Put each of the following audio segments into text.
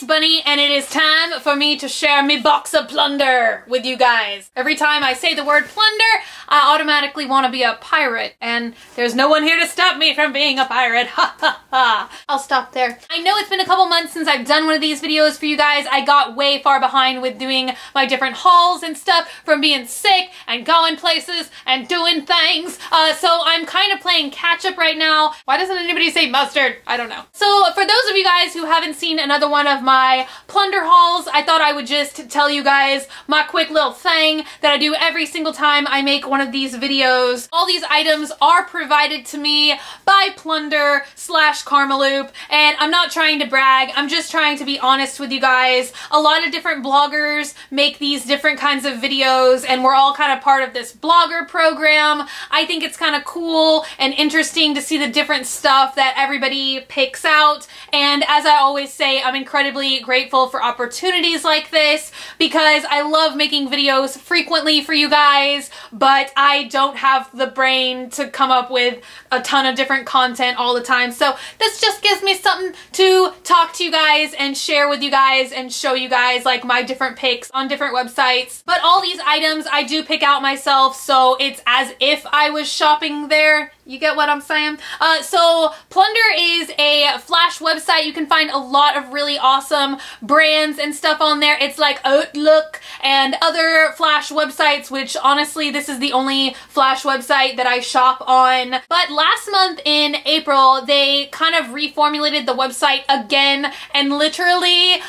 Bunny, and it is time for me to share me box of Plndr with you guys. Every time I say the word plunder, I automatically want to be a pirate, and there's no one here to stop me from being a pirate. Ha ha ha. I'll stop there. I know it's been a couple months since I've done one of these videos for you guys. I got way far behind with doing my different hauls and stuff from being sick and going places and doing things. So I'm kind of playing catch up right now. Why doesn't anybody say mustard? I don't know. So for those of you guys who haven't seen another one of my Plndr hauls, I thought I would just tell you guys my quick little thing that I do every single time I make one of these videos. All these items are provided to me by Plndr/Karmaloop, and I'm not trying to brag, I'm just trying to be honest with you guys. A lot of different bloggers make these different kinds of videos, and we're all kind of part of this blogger program. I think it's kind of cool and interesting to see the different stuff that everybody picks out, and as I always say, I'm incredibly grateful for opportunities like this because I love making videos frequently for you guys, but I don't have the brain to come up with a ton of different content all the time. So this just gives me something to talk to you guys and share with you guys and show you guys like my different picks on different websites. But all these items I do pick out myself, so it's as if I was shopping there. You get what I'm saying? So Plndr is a Flash website. You can find a lot of really awesome brands and stuff on there. It's like Outlook and other Flash websites, which honestly, this is the only Flash website that I shop on. But last month in April, they kind of reformulated the website again, and literally,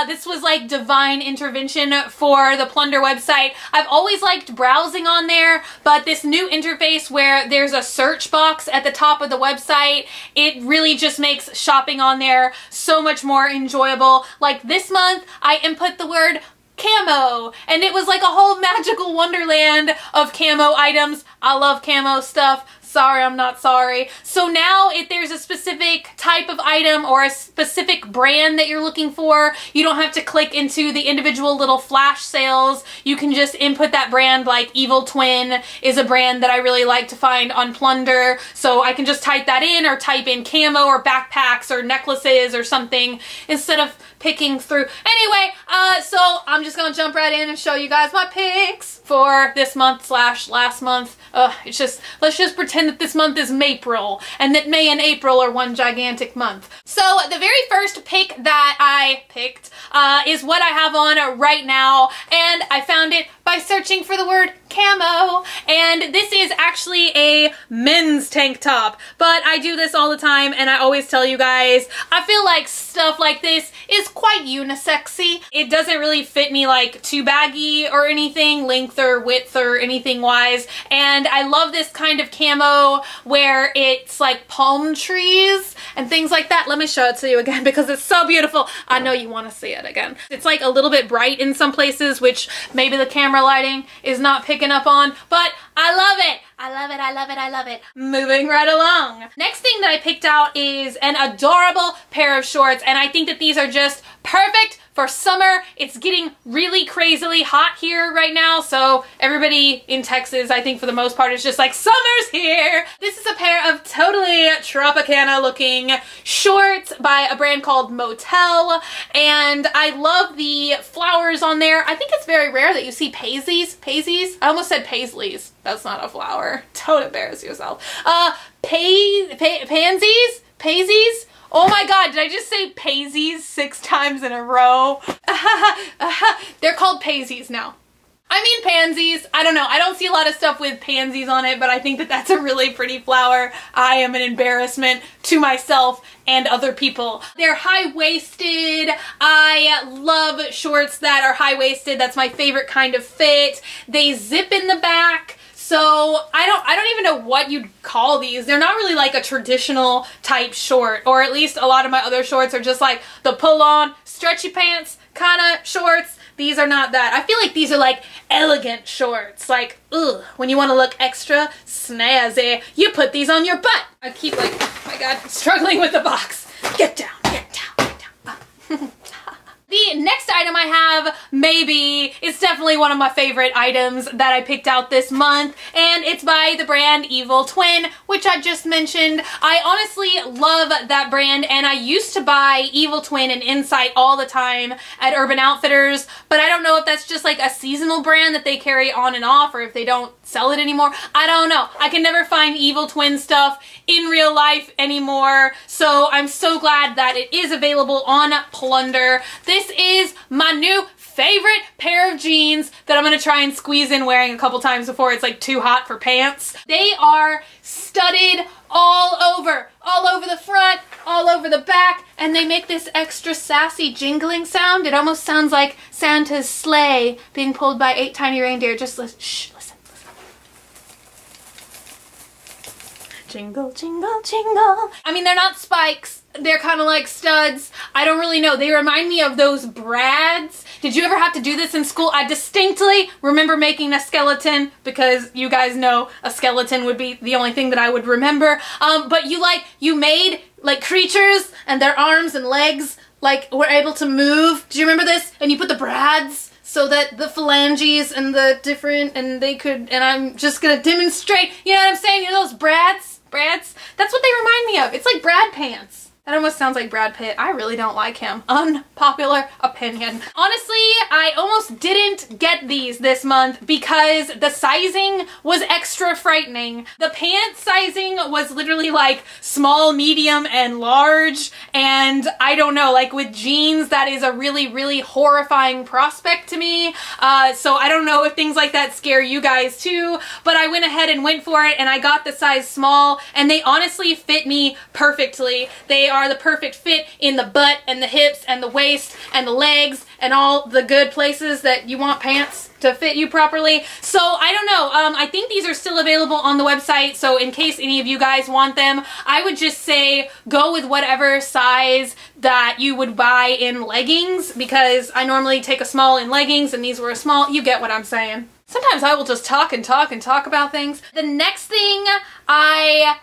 this was like divine intervention for the Plndr website. I've always liked browsing on there, but this new interface where there's a search box at the top of the website, it really just makes shopping on there so much more enjoyable. Like this month, I input the word camo, and it was like a whole magical wonderland of camo items. I love camo stuff. Sorry, I'm not sorry. So now if there's a specific type of item or a specific brand that you're looking for, you don't have to click into the individual little flash sales. You can just input that brand, like Evil Twin is a brand that I really like to find on Plndr. So I can just type that in, or type in camo or backpacks or necklaces or something instead of picking through. Anyway, so I'm just gonna jump right in and show you guys my picks for this month / last month. It's just, let's just pretend that this month is Maypril and that May and April are one gigantic month. So the very first pick that I picked is what I have on right now, and I found it by searching for the word camo, and this is actually a men's tank top, but I do this all the time and I always tell you guys, I feel like stuff like this is quite unisexy. It doesn't really fit me like too baggy or anything, length or width or anything wise, and I love this kind of camo where it's like palm trees and things like that. Let me show it to you again because it's so beautiful. I know you want to see it again. It's like a little bit bright in some places, which maybe the camera lighting is not picking up on, but I love it. I love it, I love it, I love it. Moving right along. Next thing that I picked out is an adorable pair of shorts, and I think that these are just perfect for summer. It's getting really crazily hot here right now, so everybody in Texas, I think for the most part, is just like, summer's here! This is a pair of totally Tropicana looking shorts by a brand called Motel, and I love the flowers on there. I think it's very rare that you see paisies. Paisies? I almost said paisleys. That's not a flower. Don't embarrass yourself. Pansies? Paisies? Oh my god, did I just say paisies 6 times in a row? They're called paisies now. I mean pansies. I don't know. I don't see a lot of stuff with pansies on it, but I think that that's a really pretty flower. I am an embarrassment to myself and other people. They're high-waisted. I love shorts that are high-waisted. That's my favorite kind of fit. They zip in the back. So I don't even know what you'd call these. They're not really like a traditional type short, or at least a lot of my other shorts are just like the pull-on stretchy pants kind of shorts. These are not that. I feel like these are like elegant shorts. Like, ugh, when you want to look extra snazzy, you put these on your butt. I keep like, oh my god, struggling with the box. Get down, get down, get down. The next item I have maybe. It's definitely one of my favorite items that I picked out this month, and it's by the brand Evil Twin, which I just mentioned. I honestly love that brand, and I used to buy Evil Twin and Insight all the time at Urban Outfitters, but I don't know if that's just like a seasonal brand that they carry on and off, or if they don't sell it anymore. I don't know. I can never find Evil Twin stuff in real life anymore, so I'm so glad that it is available on Plndr. This is my new favorite pair of jeans that I'm gonna try and squeeze in wearing a couple times before it's like too hot for pants. They are studded all over the front, all over the back, and they make this extra sassy jingling sound. It almost sounds like Santa's sleigh being pulled by 8 tiny reindeer. Just listen, shh, listen. Jingle, jingle, jingle. I mean, they're not spikes. They're kind of like studs. I don't really know. They remind me of those brads. Did you ever have to do this in school? I distinctly remember making a skeleton, because you guys know a skeleton would be the only thing that I would remember. But you made like creatures and their arms and legs like were able to move. Do you remember this? And you put the brads so that the phalanges and the different, and they could, and I'm just gonna demonstrate, you know what I'm saying? You know those brads? That's what they remind me of. It's like Brad pants. That almost sounds like Brad Pitt. I really don't like him. Unpopular opinion. Honestly, I almost didn't get these this month because the sizing was extra frightening. The pant sizing was literally like small, medium, and large, and I don't know, like with jeans, that is a really, really horrifying prospect to me. So I don't know if things like that scare you guys too, but I went ahead and went for it, and I got the size small, and they honestly fit me perfectly. They are the perfect fit in the butt and the hips and the waist and the legs and all the good places that you want pants to fit you properly. So I don't know. I think these are still available on the website, so in case any of you guys want them, I would just say go with whatever size that you would buy in leggings, because I normally take a small in leggings and these were a small. You get what I'm saying. Sometimes I will just talk and talk and talk about things. The next thing I'm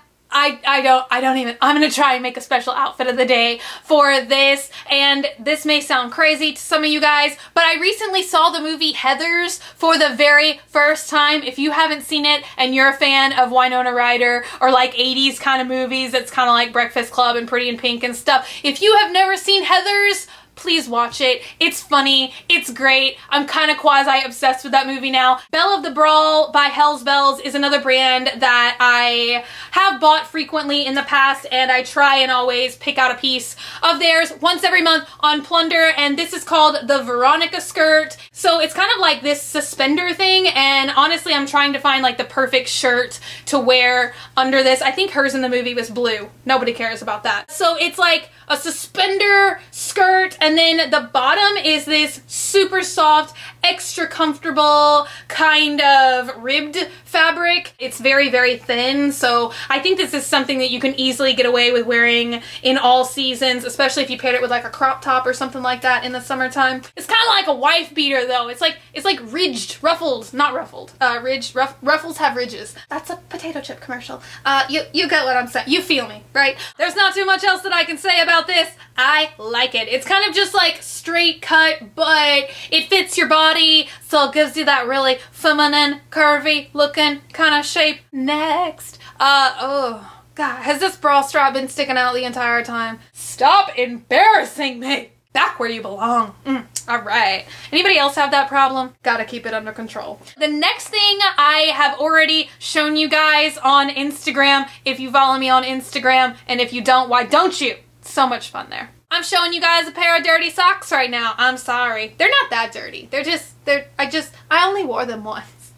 gonna try and make a special outfit of the day for this, and this may sound crazy to some of you guys, but I recently saw the movie Heathers for the very first time. If you haven't seen it and you're a fan of Winona Ryder or like 80s kind of movies, that's kind of like Breakfast Club and Pretty in Pink and stuff, if you have never seen Heathers, please watch it. It's funny. It's great. I'm kind of quasi-obsessed with that movie now. Belle of the Brawl by Hell's Bells is another brand that I have bought frequently in the past, and I try and always pick out a piece of theirs once every month on Plndr, and this is called the Veronica skirt. So it's kind of like this suspender thing, and honestly I'm trying to find like the perfect shirt to wear under this. I think hers in the movie was blue. Nobody cares about that. So it's like a suspender skirt, and then the bottom is this super soft, extra comfortable kind of ribbed fabric. It's very, very thin, so I think this is something that you can easily get away with wearing in all seasons, especially if you paired it with like a crop top or something like that in the summertime. It's kind of like a wife beater though. It's like ridged, ruffled, not ruffled, ridged, ruffles have ridges. That's a potato chip commercial. You get what I'm saying. You feel me, right? There's not too much else that I can say about this. I like it. It's kind of just like straight cut, but it fits your body, so it gives you that really feminine, curvy looking kind of shape. Next, oh God, has this bra strap been sticking out the entire time? Stop embarrassing me. Back where you belong. All right. Anybody else have that problem? Gotta keep it under control. The next thing I have already shown you guys on Instagram, if you follow me on Instagram, and if you don't, why don't you? So much fun there. I'm showing you guys a pair of dirty socks right now. I'm sorry. They're not that dirty. I only wore them once.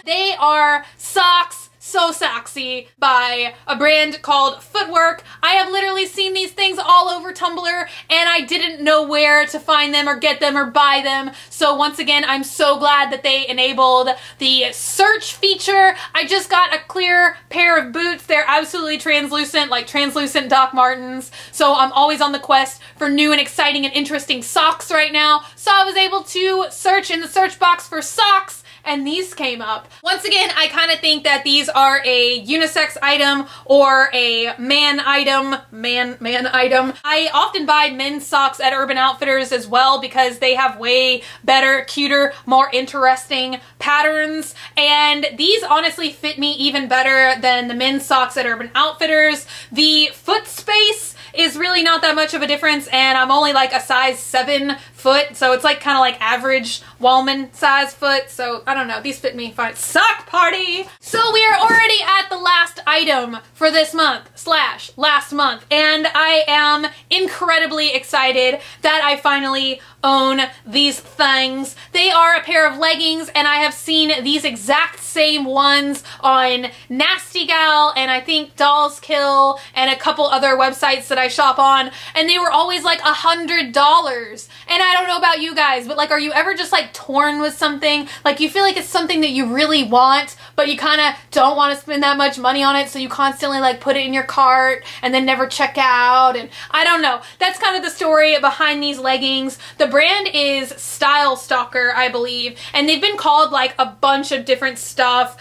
They are socks, So Sexy by a brand called Footwork. I have literally seen these things all over Tumblr, and I didn't know where to find them or get them or buy them. So once again, I'm so glad that they enabled the search feature. I just got a clear pair of boots. They're absolutely translucent, like translucent Doc Martens. So I'm always on the quest for new and exciting and interesting socks right now. So I was able to search in the search box for socks, and these came up. Once again, I kind of think that these are a unisex item or a man item. Man item. I often buy men's socks at Urban Outfitters as well because they have way better, cuter, more interesting patterns, and these honestly fit me even better than the men's socks at Urban Outfitters. The foot space is really not that much of a difference, and I'm only like a size 7 foot, so it's like kind of like average Wallman size foot, so I don't know, these fit me fine. Sock party! So we are already at the last item for this month / last month, and I am incredibly excited that I finally own these things. They are a pair of leggings, and I have seen these exact same ones on Nasty Gal and I think Dolls Kill and a couple other websites that I shop on, and they were always like $100. And I don't know about you guys, but like, are you ever just like torn with something? Like, you feel like it's something that you really want, but you kind of don't want to spend that much money on it, so you constantly like put it in your cart and then never check out, and I don't know. That's kind of the story behind these leggings. The brand is Style Stalker, I believe, and they've been called like a bunch of different stuff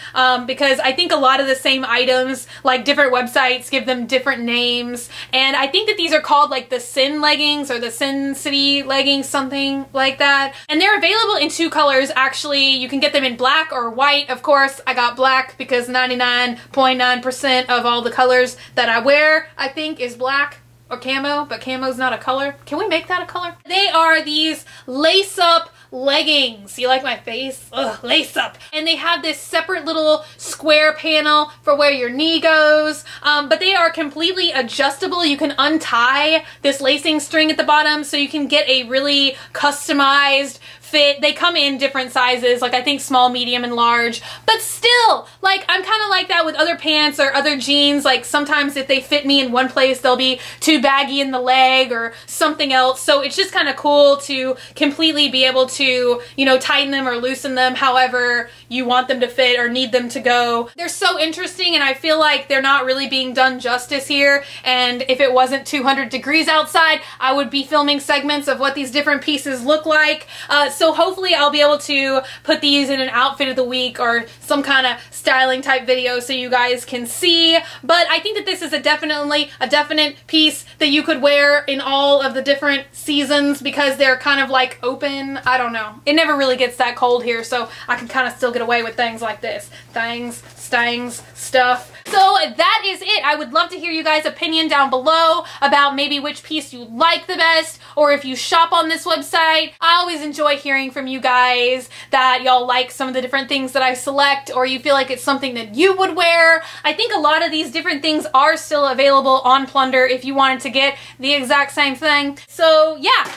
because I think a lot of the same items, like different websites give them different names, and I think that these are called like the Sin leggings or the Sin City leggings, something like that. And they're available in 2 colors actually. You can get them in black or white. Of course, I got black because 99.9% of all the colors that I wear, I think, is black or camo, but camo's not a color. Can we make that a color? They are these lace-up leggings. You like my face? Ugh, lace up. And they have this separate little square panel for where your knee goes, but they are completely adjustable. You can untie this lacing string at the bottom so you can get a really customized fit. They come in different sizes, like I think small, medium, and large, but still, like, I'm kind of like that with other pants or other jeans. Like, sometimes if they fit me in one place, they'll be too baggy in the leg or something else, so it's just kind of cool to completely be able to, you know, tighten them or loosen them however you want them to fit or need them to go. They're so interesting, and I feel like they're not really being done justice here, and if it wasn't 200 degrees outside, I would be filming segments of what these different pieces look like. So hopefully I'll be able to put these in an outfit of the week or some kind of styling type video so you guys can see. But I think that this is a definite piece that you could wear in all of the different seasons because they're kind of like open. I don't know. It never really gets that cold here, so I can kind of still get away with things like this. Things, stangs, stuff. So that is it. I would love to hear you guys' opinion down below about maybe which piece you like the best, or if you shop on this website. I always enjoy hearing from you guys that y'all like some of the different things that I select, or you feel like it's something that you would wear. I think a lot of these different things are still available on Plndr if you wanted to get the exact same thing. So yeah,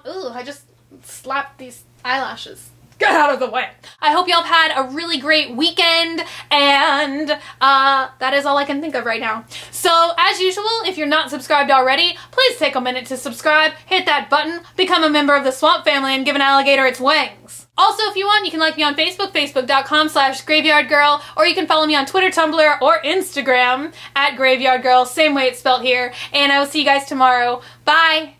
ooh, I just slapped these eyelashes. Get out of the way. I hope y'all have had a really great weekend, and that is all I can think of right now. So as usual, if you're not subscribed already, please take a minute to subscribe, hit that button, become a member of the Swamp Family, and give an alligator its wings. Also, if you want, you can like me on Facebook, facebook.com/graveyardgirl, or you can follow me on Twitter, Tumblr, or Instagram @graveyardgirl, same way it's spelled here, and I will see you guys tomorrow. Bye!